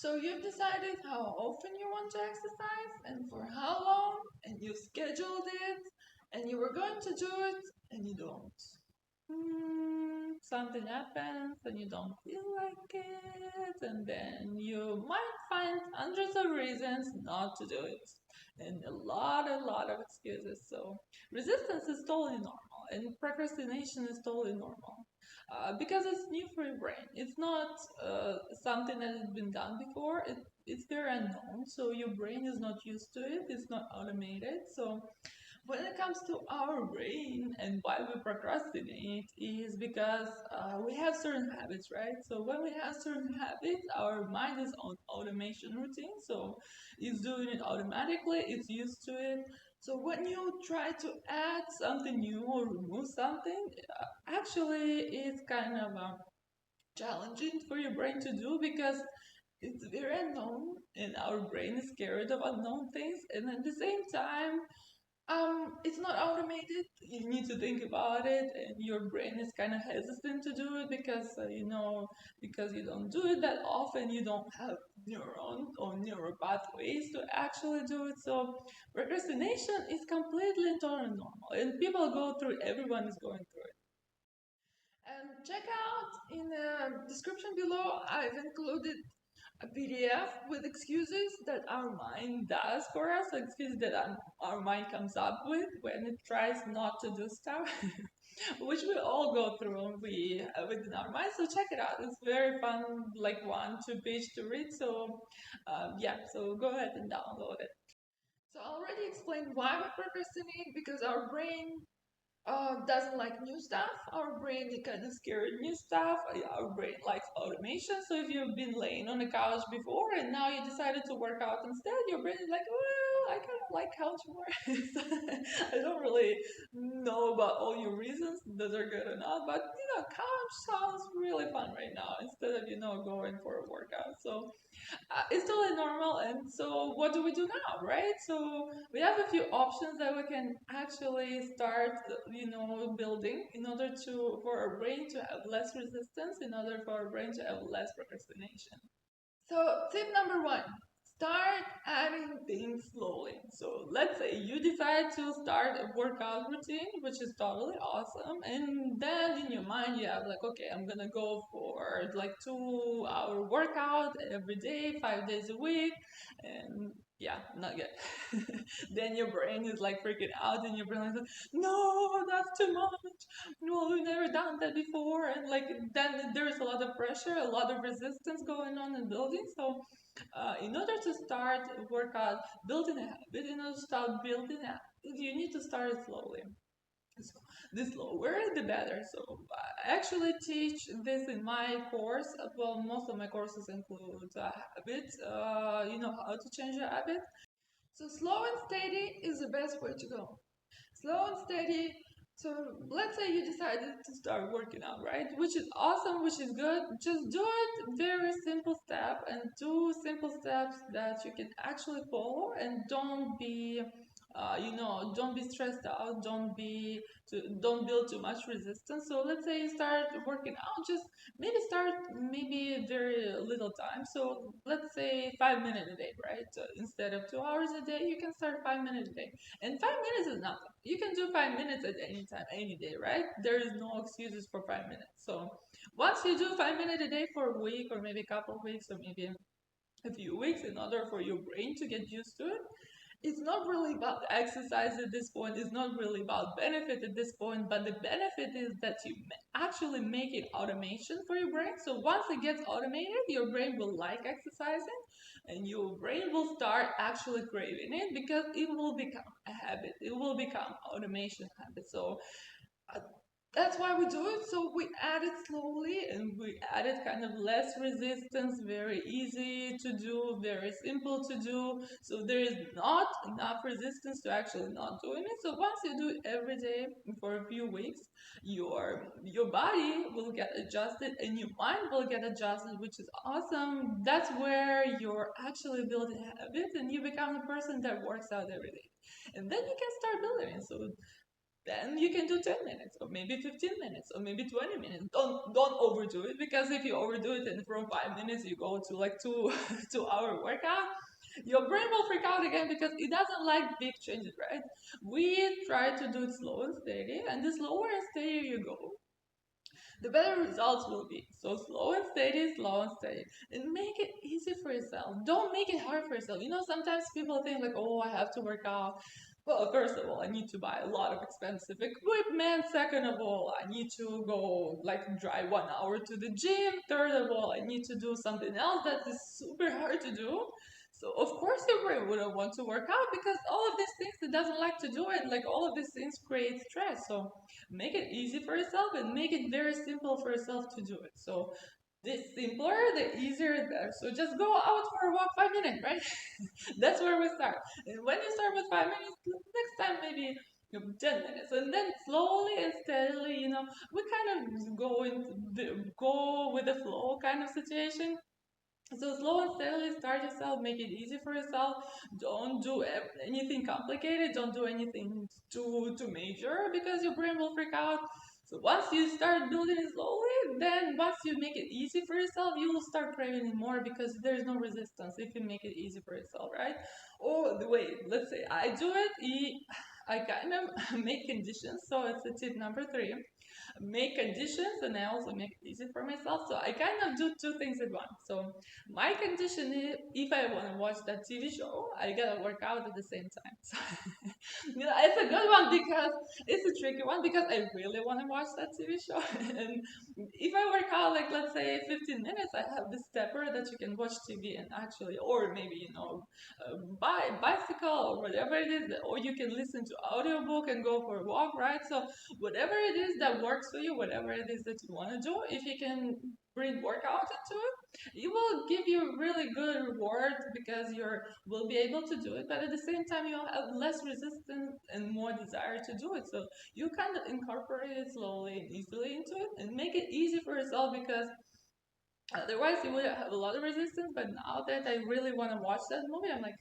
So you've decided how often you want to exercise and for how long, and you scheduled it, and you were going to do it, and you don't. Something happens and you don't feel like it, and then you might find hundreds of reasons not to do it, and a lot of excuses. So resistance is totally normal, and procrastination is totally normal. Because it's new for your brain. It's not something that has been done before. It's very unknown, so your brain is not used to it. It's not automated. So when it comes to our brain and why we procrastinate is because we have certain habits, right? So when we have certain habits, our mind is on automation routine, so it's doing it automatically, it's used to it. So when you try to add something new or remove something, actually it's kind of challenging for your brain to do because it's very unknown and our brain is scared of unknown things, and at the same time it's not automated. You need to think about it, and your brain is kind of hesitant to do it because because you don't do it that often. You don't have neuron or neural pathways to actually do it. So procrastination is completely and totally normal, and people go through. Everyone is going through it. And check out in the description below. I've included a PDF with excuses that our mind does for us, excuses that our mind comes up with when it tries not to do stuff, which we all go through we within our mind. So check it out. It's very fun, like 1-2 page to read. So yeah, so go ahead and download it. So I already explained why we procrastinate because our brain doesn't like new stuff. Our brain is kind of scared of new stuff. Our brain likes automation. So if you've been laying on the couch before and now you decided to work out instead, your brain is like, well, I kind of like couch more. I don't really know about all your reasons, those are good or not, but couch sounds really fun right now instead of going for a workout. So it's totally normal. And so what do we do now, right? So we have a few options that we can actually start building in order to for our brain to have less resistance, in order for our brain to have less procrastination. So tip number one, start adding things slowly. So let's say you decide to start a workout routine, which is totally awesome. And then in your mind, you have like, okay, I'm gonna go for like 2 hour workout every day, 5 days a week. And yeah, not yet. Then your brain is like freaking out, and your brain is like, no, that's too much. No, we've never done that before. And like, then there's a lot of pressure, a lot of resistance going on in building. So in order to start workout, building a habit, in order to start building a habit, you need to start slowly. So the slower, the better. So I actually teach this in my course. Well, most of my courses include habits. How to change a habit. So slow and steady is the best way to go. Slow and steady. So let's say you decided to start working out, right? Which is awesome, which is good. Just do it very simple step, and do simple steps that you can actually follow, and don't be stressed out. Don't build too much resistance. So let's say you start working out, just maybe very little time. So let's say 5 minutes a day, right? So instead of 2 hours a day, you can start 5 minutes a day. And 5 minutes is nothing. You can do 5 minutes at any time, any day, right? There is no excuses for 5 minutes. So once you do 5 minutes a day for a week, or maybe a couple of weeks, or maybe a few weeks, in order for your brain to get used to it, it's not really about exercise at this point. It's not really about benefit at this point, but the benefit is that you actually make it automation for your brain. So once it gets automated, your brain will like exercising, and your brain will start actually craving it because it will become a habit. It will become automation habit. So uh, that's why we do it. So we add it slowly, and we add it kind of less resistance, very easy to do, very simple to do. So there is not enough resistance to actually not doing it. So once you do it every day for a few weeks, your body will get adjusted and your mind will get adjusted, which is awesome. That's where you're actually building habits, and you become the person that works out every day. And then you can start building it. So then you can do 10 minutes or maybe 15 minutes or maybe 20 minutes. Don't overdo it, because if you overdo it and from 5 minutes you go to like 2 2 hour workout, your brain will freak out again because it doesn't like big changes, right? We try to do it slow and steady, and the slower and steadier you go, the better results will be. So slow and steady, and make it easy for yourself. Don't make it hard for yourself. Sometimes people think like, oh, I have to work out. Well, first of all, I need to buy a lot of expensive equipment. Second of all, I need to go like drive 1 hour to the gym. Third of all, I need to do something else that is super hard to do. So of course your brain wouldn't want to work out, because all of these things it doesn't like to do it. Like all of these things create stress. So make it easy for yourself and make it very simple for yourself to do it. So the simpler, the easier, the better. So just go out for a walk 5 minutes, right? That's where we start. And when you start with 5 minutes, next time maybe 10 minutes, and then slowly and steadily, we kind of go with the flow kind of situation. So slow and steadily start yourself, make it easy for yourself. Don't do anything complicated. Don't do anything too major, because your brain will freak out. So once you start building it slowly, then once you make it easy for yourself, you will start craving it more, because there's no resistance if you make it easy for yourself, right? Oh, wait, let's say I do it. I kind of make conditions. So it's a tip number 3, make conditions, and I also make it easy for myself. So I kind of do two things at once. So my condition is, if I want to watch that TV show, I gotta work out at the same time. So, it's a good one, because it's a tricky one, because I really want to watch that TV show. And if I work out, like let's say 15 minutes, I have this stepper that you can watch TV and actually, or maybe bicycle or whatever it is, or you can listen to audiobook and go for a walk, right? So whatever it is that works for you, whatever it is that you want to do, if you can bring workout into it, it will give you really good reward, because you will be able to do it, but at the same time you'll have less resistance and more desire to do it. So you kind of incorporate it slowly and easily into it, and make it easy for yourself, because otherwise you would have a lot of resistance. But now that I really want to watch that movie, I'm like,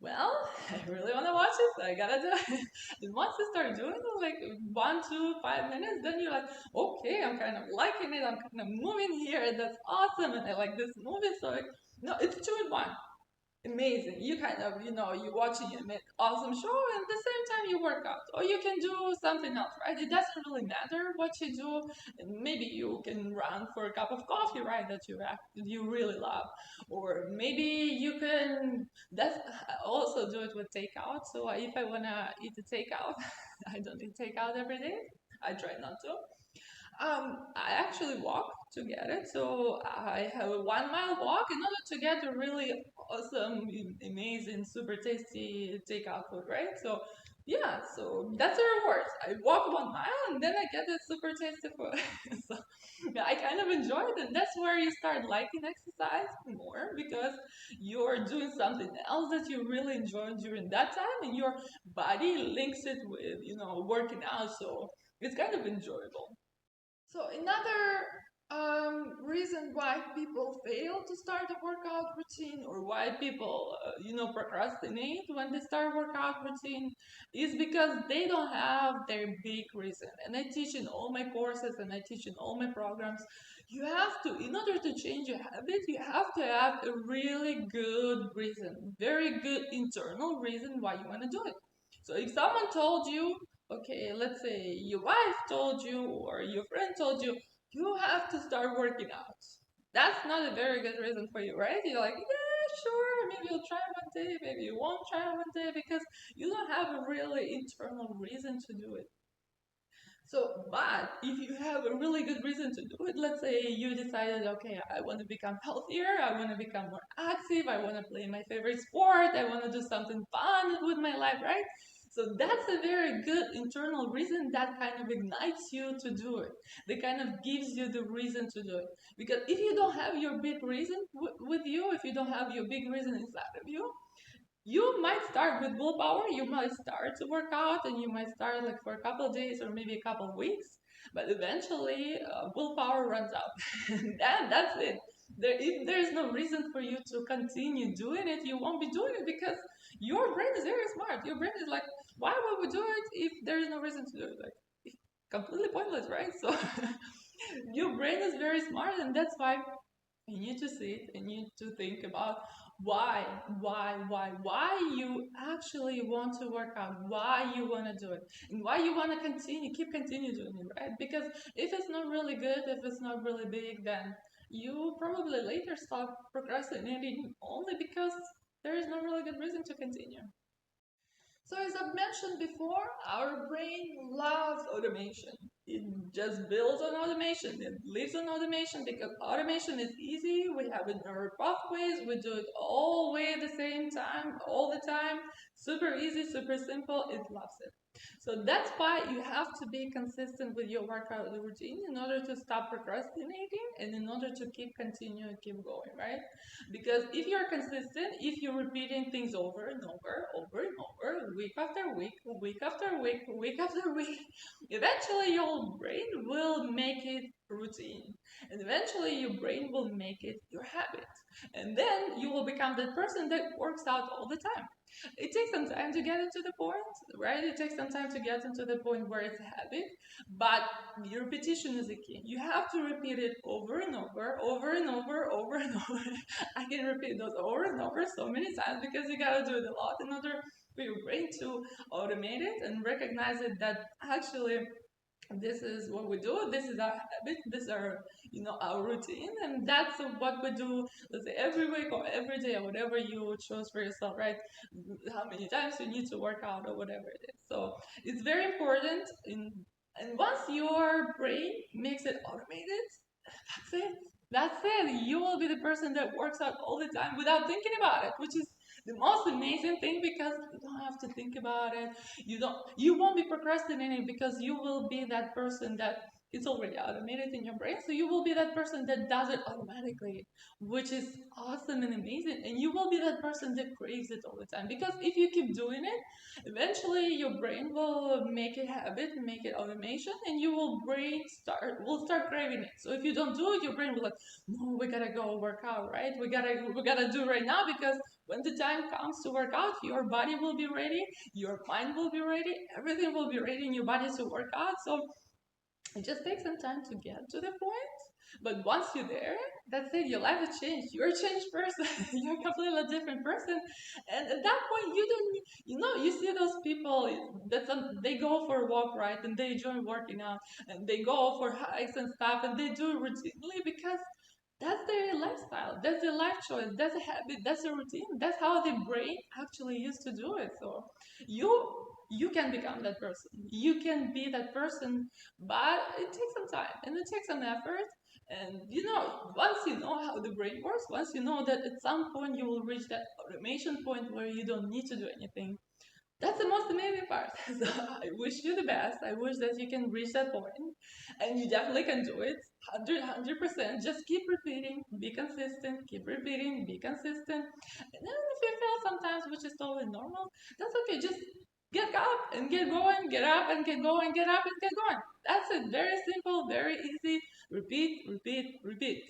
well, I really want to watch it, so I gotta do it. And once you start doing it, like 1 to 5 minutes, then you're like, okay, I'm kind of liking it, I'm kind of moving here, that's awesome, and I like this movie. So, no, it's 2 in 1. Amazing. You kind of, you're watching an awesome show, and at the same time you work out. Or you can do something else, right? It doesn't really matter what you do. And maybe you can run for a cup of coffee, right? That you really love. Or maybe you can, I also do it with takeout. So if I want to eat a takeout, I don't eat takeout every day. I try not to. I actually walk to get it. So I have a 1 mile walk in order to get a really awesome, amazing, super tasty takeout food, right? So yeah, so that's the reward. I walk 1 mile and then I get this super tasty food. So yeah, I kind of enjoy it, and that's where you start liking exercise more, because you're doing something else that you really enjoy during that time, and your body links it with, working out. So it's kind of enjoyable. So another reason why people fail to start a workout routine, or why people, procrastinate when they start workout routine, is because they don't have their big reason. And I teach in all my courses and I teach in all my programs. You have to, in order to change your habit, you have to have a really good reason, very good internal reason why you want to do it. So if someone told you, okay, let's say your wife told you or your friend told you, you have to start working out. That's not a very good reason for you, right? You're like, yeah, sure, maybe you'll try one day, maybe you won't try one day, because you don't have a really internal reason to do it. So, but if you have a really good reason to do it, let's say you decided, okay, I want to become healthier, I want to become more active, I want to play my favorite sport, I want to do something fun with my life, right? So that's a very good internal reason that kind of ignites you to do it. That kind of gives you the reason to do it. Because if you don't have your big reason with you, if you don't have your big reason inside of you, you might start with willpower, you might start to work out, and you might start like for a couple of days or maybe a couple of weeks, but eventually willpower runs out. And that's it. If there's no reason for you to continue doing it, you won't be doing it, because Your brain is very smart. Your brain is like, why would we do it if there is no reason to do it? Like, completely pointless, right? So your brain is very smart, and that's why you need to sit and you need to think about why you actually want to work out, why you want to do it, and why you want to continue doing it, right? Because if it's not really good, if it's not really big, then you probably later start procrastinating only because there is no really good reason to continue. So as I've mentioned before, our brain loves automation. It just builds on automation. It lives on automation because automation is easy. We have it in our pathways. We do it all way at the same time, all the time. Super easy, super simple. It loves it. So that's why you have to be consistent with your workout routine in order to stop procrastinating and in order to keep going, right? Because if you're consistent, if you're repeating things over and over, week after week after week after week, eventually your brain will make it routine. And eventually your brain will make it your habit. And then you will become that person that works out all the time. It takes some time to get into the point, right? It takes some time to get into the point where it's a habit, but your repetition is the key. You have to repeat it over and over and over. I can repeat those over and over so many times because you gotta do it a lot in order for your brain to automate it and recognize it that actually this is what we do, this is our habit, this is our our routine, and that's what we do, let's say every week or every day or whatever you choose for yourself, right? How many times you need to work out or whatever it is. So it's very important and once your brain makes it automated, that's it. That's it. You will be the person that works out all the time without thinking about it, which is the most amazing thing because you don't have to think about it. You won't be procrastinating because you will be that person that it's already automated in your brain. So you will be that person that does it automatically, which is awesome and amazing. And you will be that person that craves it all the time. Because if you keep doing it, eventually your brain will make it habit, make it automation, and you will start craving it. So if you don't do it, your brain will like, no, we gotta go work out, right? We gotta do right now because when the time comes to work out, your body will be ready, your mind will be ready, everything will be ready in your body to work out. So it just takes some time to get to the point. But once you're there, that's it. Your life has changed. You're a changed person. You're a completely different person. And at that point, you don't, you see those people they go for a walk, right? And they enjoy working out, and they go for hikes and stuff, and they do it routinely because that's their lifestyle. That's their life choice. That's a habit. That's a routine. That's how the brain actually used to do it. So you you can become that person. You can be that person, but it takes some time and it takes some effort. And once you know how the brain works, once you know that at some point you will reach that automation point where you don't need to do anything, that's the most amazing part. So I wish you the best. I wish that you can reach that point, and you definitely can do it. 100%. Just keep repeating, be consistent, keep repeating, be consistent. And then if you fail sometimes, which is totally normal, that's okay. Just get up and get going, get up and get going, get up and get going. That's it. Very simple, very easy. Repeat, repeat, repeat.